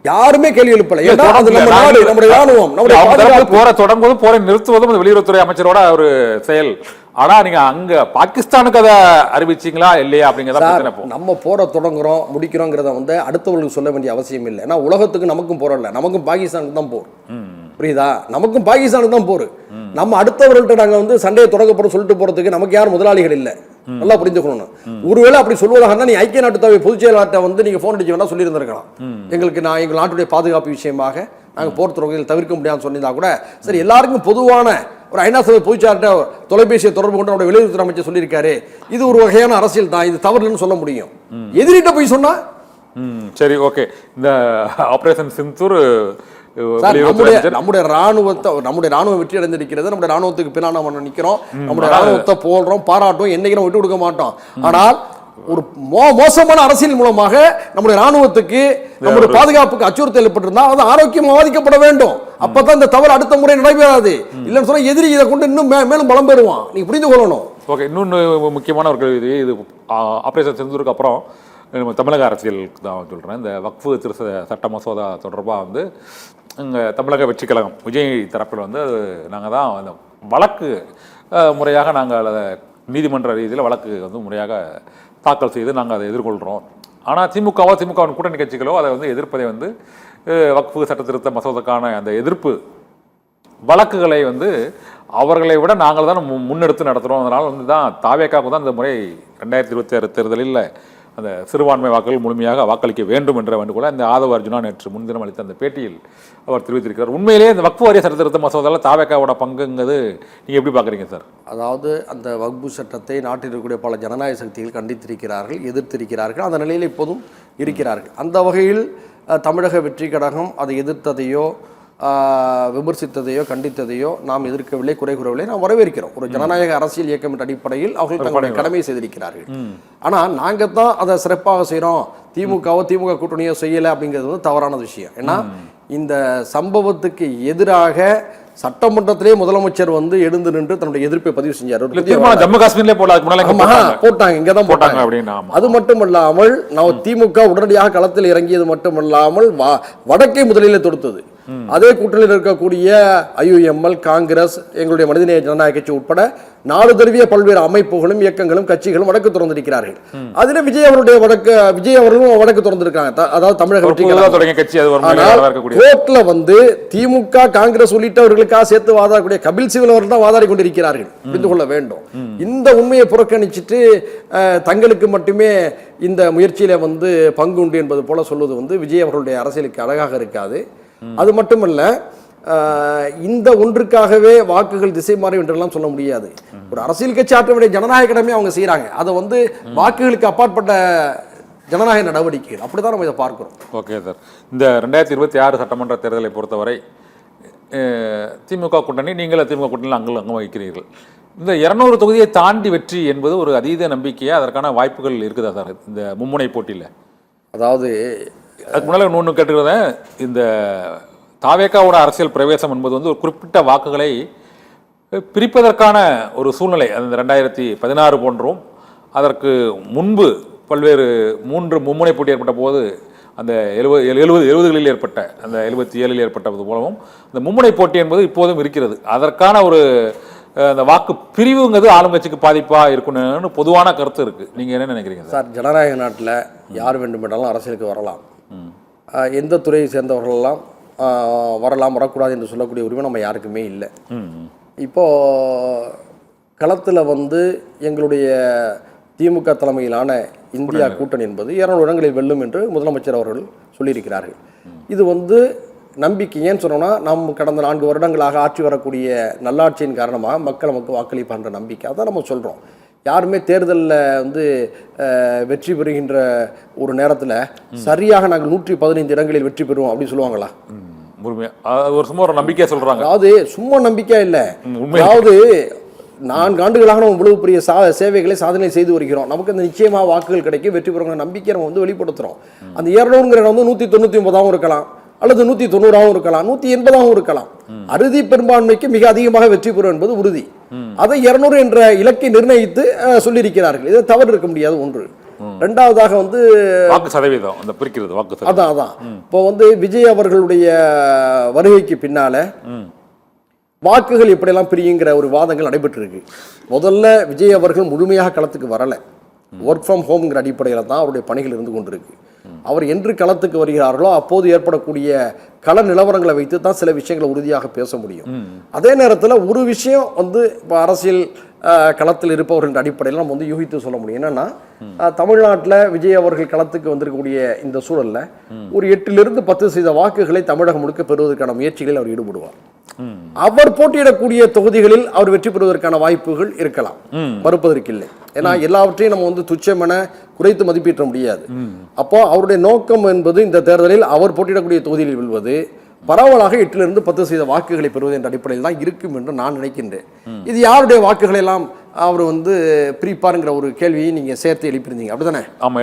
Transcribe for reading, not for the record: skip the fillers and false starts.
யாருமே கேள்வி எழுப்பல. ஏன்னா அது நம்ம நாடு, நம்முடைய ராணுவம், நம்முடைய போற தொடங்குவதும் போரை நிறுத்துவதும் வெளியுறவுத்துறை அமைச்சரோட ஒரு செயல். ஆனா நீங்க அங்க பாகிஸ்தானுக்கு அதை அறிவிச்சீங்களா இல்லையா அப்படிங்கிறத நம்ம போற தொடங்குறோம் முடிக்கிறோங்கிறத வந்து அடுத்தவர்களுக்கு சொல்ல வேண்டிய அவசியம் இல்லை. ஏன்னா உலகத்துக்கு நமக்கும் போற இல்லை, நமக்கும் பாகிஸ்தானுக்கு தான் போர். புரியுதா? நமக்கும் பாகிஸ்தானுக்கு தான் போர். நம்ம அடுத்தவர்கள்ட்ட நாங்க வந்து சண்டையை தொடங்கப்படும் சொல்லிட்டு போறதுக்கு நமக்கு யாரும் முதலாளிகள் இல்லை. நல்லா புரிஞ்சுக்கணும். ஒருவேளை அப்படி சொல்வதாக இருந்தா நீ ஐக்கிய நாட்டு தவிர பொதுச் செயலாளர்கிட்ட வந்து நீங்க போன் அடிச்சு வேணா சொல்லி இருந்திருக்கலாம். எங்களுக்கு எங்கள் நாட்டுடைய பாதுகாப்பு விஷயமாக நாங்கள் போர் தொடர்பில் தவிர்க்க முடியாதுன்னு சொன்னதா கூட சரி. எல்லாருக்கும் பொதுவான ஒரு ஐநா சபை பொதுச்சார்ட்ட தொலைபேசியை தொடர்பு கொண்டு அவருடைய வெளியுறவுத்துறை அமைச்சர் சொல்லியிருக்காரு. இது ஒரு வகையான அரசியல் தான், இது தவறுன்னு சொல்ல முடியும். எதிரிட்ட போய் சொன்னா சரி ஓகே. இந்த ஆபரேஷன் சிந்தூர் நம்முடைய ராணுவம் வெற்றி அடைந்திருக்கிறது. நம்முடைய ராணுவத்துக்கு பின்னால் நம்ம நிக்கிறோம், நம்முடைய ராணுவத்தை போடுறோம், பாராட்டும், என்னைக்கு நம்ம விட்டு கொடுக்க மாட்டோம். ஆனால் ஒரு மோசமான அரசியல் மூலமாக நம்முடைய ராணுவத்துக்கு நம்முடைய பாதுகாப்புக்கு அச்சுறுத்தல் ஏற்பட்டிருந்தா அது ஆரோக்கியமாக பாதிக்கப்பட வேண்டும். அப்பதான் இந்த தவறு அடுத்த முறை நடைபெறாது. இல்லைன்னு சொன்னா எதிரி இதை கொண்டு இன்னும் மேலும் பலம் பெறுவான். நீங்க புரிந்து கொள்ளணும். ஓகே. இன்னொன்று முக்கியமான ஒரு கேள்வி, இது ஆபரேஷன் சிந்தூருக்கு அப்புறம் நம்ம தமிழக அரசியலுக்கு தான் சொல்கிறேன். இந்த வக்ஃபு திருத்த சட்ட மசோதா தொடர்பாக வந்து இங்கே தமிழக வெற்றி கழகம் விஜய் தரப்பில் வந்து நாங்கள் தான் அந்த வழக்கு முறையாக நாங்கள் அதை நீதிமன்ற ரீதியில் வழக்கு வந்து முறையாக தாக்கல் செய்து நாங்கள் அதை எதிர்கொள்கிறோம். ஆனால் திமுகவின் கூட்டணி கட்சிகளோ அதை வந்து எதிர்ப்பதை வந்து வக்ஃபு சட்ட திருத்த மசோதாக்கான அந்த எதிர்ப்பு வழக்குகளை வந்து அவர்களை விட நாங்கள் தான் முன்னெடுத்து நடத்துகிறோம். அதனால் வந்து தான் தாவேக்காவுக்கு தான் இந்த முறை 2026 தேர்தலில் அந்த சிறுபான்மை வாக்குகள் முழுமையாக வாக்களிக்க வேண்டும் என்ற வேண்டுகோளை இந்த ஆதவ அர்ஜுனா நேற்று முன்தினம் அளித்த அந்த பேட்டியில் அவர் தெரிவித்திருக்கிறார். உண்மையிலேயே இந்த வக்ஃபு வாரிய சட்ட திருத்த மசோதாவில் தாவேக்காவோட பங்குங்கிறது நீங்கள் எப்படி பார்க்குறீங்க சார்? அதாவது அந்த வக்ஃபு சட்டத்தை நாட்டில் இருக்கக்கூடிய பல ஜனநாயக சக்திகள் கண்டித்திருக்கிறார்கள், எதிர்த்திருக்கிறார்கள், அந்த நிலையில் இப்போதும் இருக்கிறார்கள். அந்த வகையில் தமிழக வெற்றி கழகம் அதை எதிர்த்ததையோ விமர்சித்ததையோ கண்டித்ததையோ நாம் எதிர்க்கவில்லை, குறை கூறவில்லை, நாம் வரவேற்கிறோம். ஒரு ஜனநாயக அரசியல் இயக்கம் என்ற அடிப்படையில் அவர்கள் தங்களுடைய கடமையை செய்திருக்கிறார்கள். ஆனால் நாங்கள் தான் அதை சிறப்பாக செய்கிறோம், திமுக கூட்டணியோ செய்யலை அப்படிங்கிறது வந்து தவறான விஷயம். ஏன்னா இந்த சம்பவத்துக்கு எதிராக சட்டமன்றத்திலே முதலமைச்சர் வந்து எழுந்து நின்று தன்னுடைய எதிர்ப்பை பதிவு செஞ்சார். ஜம்மு காஷ்மீர்ல போட்டாங்க, இங்கதான் போட்டாங்க. அது மட்டுமல்லாமல் திமுக உடனடியாக களத்தில் இறங்கியது மட்டுமல்லாமல் வடக்கை முதலில் தொடுத்தது. அதே கூட்டணியில் இருக்கக்கூடிய ஐயுஎம்எல், காங்கிரஸ், எங்களுடைய மனிதநேய ஜனநாயக கட்சி உட்பட நாடு தழுவிய பல்வேறு அமைப்புகளும் இயக்கங்களும் கட்சிகளும் வடக்கு திறந்திருக்கிறார்கள். அதுல விஜய் அவர்களும் வடக்கு திறந்திருக்காங்க. அதாவது தமிழக கோர்ட்ல வந்து திமுக, காங்கிரஸ் உள்ளிட்டவர்களுக்காக சேர்த்து வாதாடக்கூடிய கபில் சிபல் அவர்கள் தான் வாதாடி கொண்டிருக்கிறார்கள். புரிந்து கொள்ள வேண்டும். இந்த உண்மையை புறக்கணிச்சுட்டு தங்களுக்கு மட்டுமே இந்த முயற்சியில வந்து பங்கு உண்டு என்பது போல சொல்வது வந்து விஜய் அவர்களுடைய அரசியலுக்கு அழகாக இருக்காது. அது மட்டுமல்ல, இந்த ஒன்றுக்காகவே வாக்குகள் திசை மாறும் என்றெல்லாம் சொல்ல முடியாது. ஒரு அரசியல் கட்சி ஆற்ற வேண்டிய ஜனநாயக கடமையை அவங்க செய்யறாங்க. அதை வந்து வாக்குகளுக்கு அப்பாற்பட்ட ஜனநாயக நடவடிக்கைகள், அப்படிதான் நம்ம இதை பார்க்கிறோம். Okay sir. இந்த 2026 சட்டமன்ற தேர்தலை பொறுத்தவரை திமுக கூட்டணி, நீங்கள திமுக கூட்டணியில் அங்கம் வகிக்கிறீர்கள். இந்த 200 தொகுதியை தாண்டி வெற்றி என்பது ஒரு அதீத நம்பிக்கையா, அதற்கான வாய்ப்புகள் இருக்குதா சார் இந்த மும்முனை போட்டியில்? அதாவது அதுக்கு முன்னால் இன்னொன்று கேட்டுக்கிறேன். இந்த தாவேக்காவோட அரசியல் பிரவேசம் என்பது வந்து ஒரு குறிப்பிட்ட வாக்குகளை பிரிப்பதற்கான ஒரு சூழ்நிலை. அந்த 2016 போன்றும் அதற்கு முன்பு பல்வேறு 3 மும்முனை போட்டி ஏற்பட்ட போது அந்த 70களில் ஏற்பட்ட, அந்த 77ல் ஏற்பட்டது போலவும் அந்த மும்முனை போட்டி என்பது இப்போதும் இருக்கிறது. அதற்கான ஒரு அந்த வாக்கு பிரிவுங்கிறது ஆளுங்கட்சிக்கு பாதிப்பாக இருக்கணும்னு பொதுவான கருத்து இருக்கு. நீங்க என்ன நினைக்கிறீங்க சார்? ஜனநாயக நாட்டில் யார் வேண்டுமென்றாலும் அரசியலுக்கு வரலாம், எந்த துறையை சேர்ந்தவர்களெல்லாம் வரலாம், வரக்கூடாது என்று சொல்லக்கூடிய உரிமை நம்ம யாருக்குமே இல்லை. இப்போ களத்தில் வந்து எங்களுடைய திமுக தலைமையிலான இந்தியா கூட்டணி என்பது 200 இடங்களில் வெல்லும் என்று முதலமைச்சர் அவர்கள் சொல்லியிருக்கிறார்கள். இது வந்து நம்பிக்கை. ஏன்னு சொன்னோம்னா, நம்ம கடந்த 4 வருடங்களாக ஆட்சி வரக்கூடிய நல்லாட்சியின் காரணமாக மக்கள் நமக்கு வாக்களிப்பான்ற நம்பிக்கை. அதான் நம்ம சொல்கிறோம். யாருமே தேர்தலில் வந்து வெற்றி பெறுகின்ற ஒரு நேரத்தில் சரியாக நாங்கள் 115 இடங்களில் வெற்றி பெறுவோம் அப்படின்னு சொல்லுவாங்களா? சும்மா ஒரு நம்பிக்கையா சொல்றாங்க. அதாவது சும்மா நம்பிக்கை இல்லை. அதாவது 4 ஆண்டுகளாக நம்ம இவ்வளவு பெரிய சேவைகளை சாதனை செய்து வருகிறோம். நமக்கு அந்த நிச்சயமாக வாக்குகள் கிடைக்கும், வெற்றி பெறுங்கிற நம்பிக்கையை நம்ம வந்து வெளிப்படுத்துகிறோம். அந்த 200ங்கிற இடம் வந்து 199ஆகவும் இருக்கலாம், அல்லது 190ஆகவும் இருக்கலாம், 180ஆகவும் இருக்கலாம். அறுதி பெரும்பான்மைக்கு மிக அதிகமாக வெற்றி பெறும் என்பது உறுதி. அதை 200 என்ற இலக்கை நிர்ணயித்து சொல்லியிருக்கிறார்கள். இதை தவறு இருக்க முடியாது ஒன்று. ரெண்டாவதாக வந்து வாக்கு சதவீதம் அந்த பிரிக்கிறது வாக்கு சதவீதம். அதான் இப்போ வந்து விஜய் அவர்களுடைய வருகைக்கு பின்னால வாக்குகள் எப்படியெல்லாம் பிரியுங்கிற ஒரு வாதங்கள் நடைபெற்றிருக்கு. முதல்ல விஜய் அவர்கள் முழுமையாக களத்துக்கு வரலை. ஒர்க் ஃப்ரம் ஹோம்ங்கிற அடிப்படையில் தான் அவருடைய பணிகள் இருந்து கொண்டிருக்கு. அவர் என்று களத்துக்கு வருகிறார்களோ அப்போது ஏற்படக்கூடிய கள நிலவரங்களை வைத்து தான் சில விஷயங்களை உறுதியாக பேச முடியும். அதே நேரத்தில் ஒரு விஷயம் வந்து இப்போ அரசியல் களத்தில் இருப்பவர்கள் அடிப்படையில் நம்ம வந்து யூகித்து சொல்ல முடியும். என்னன்னா தமிழ்நாட்டில் விஜய் அவர்கள் களத்துக்கு வந்திருக்கக்கூடிய இந்த சூழலில் ஒரு 8லிருந்து 10% வாக்குகளை தமிழகம் முழுக்க பெறுவதற்கான முயற்சிகளில் அவர் ஈடுபடுவார். அவர் போட்டியிடக்கூடிய தொகுதிகளில் அவர் வெற்றி பெறுவதற்கான வாய்ப்புகள் இருக்கலாம், மறுப்பதற்கு இல்லை. ஏன்னா எல்லாவற்றையும் நம்ம வந்து துச்சமென குறைத்து மதிப்பீட்ட முடியாது. அப்போ அவருடைய நோக்கம் என்பது இந்த தேர்தலில் அவர் போட்டியிடக்கூடிய தொகுதியில் வெல்வது, பரவலாக 8லிருந்து 10% வாக்குகளை பெறுவது என்ற அடிப்படையில் தான் இருக்கும் என்று நான் நினைக்கின்றேன். இது யாருடைய வாக்குகளை எல்லாம் அவர் வந்து பிரிப்பாருங்கிற ஒரு கேள்வியை நீங்க சேர்த்து எழுப்பியிருந்தீங்க, அப்படிதானே? ஆமா.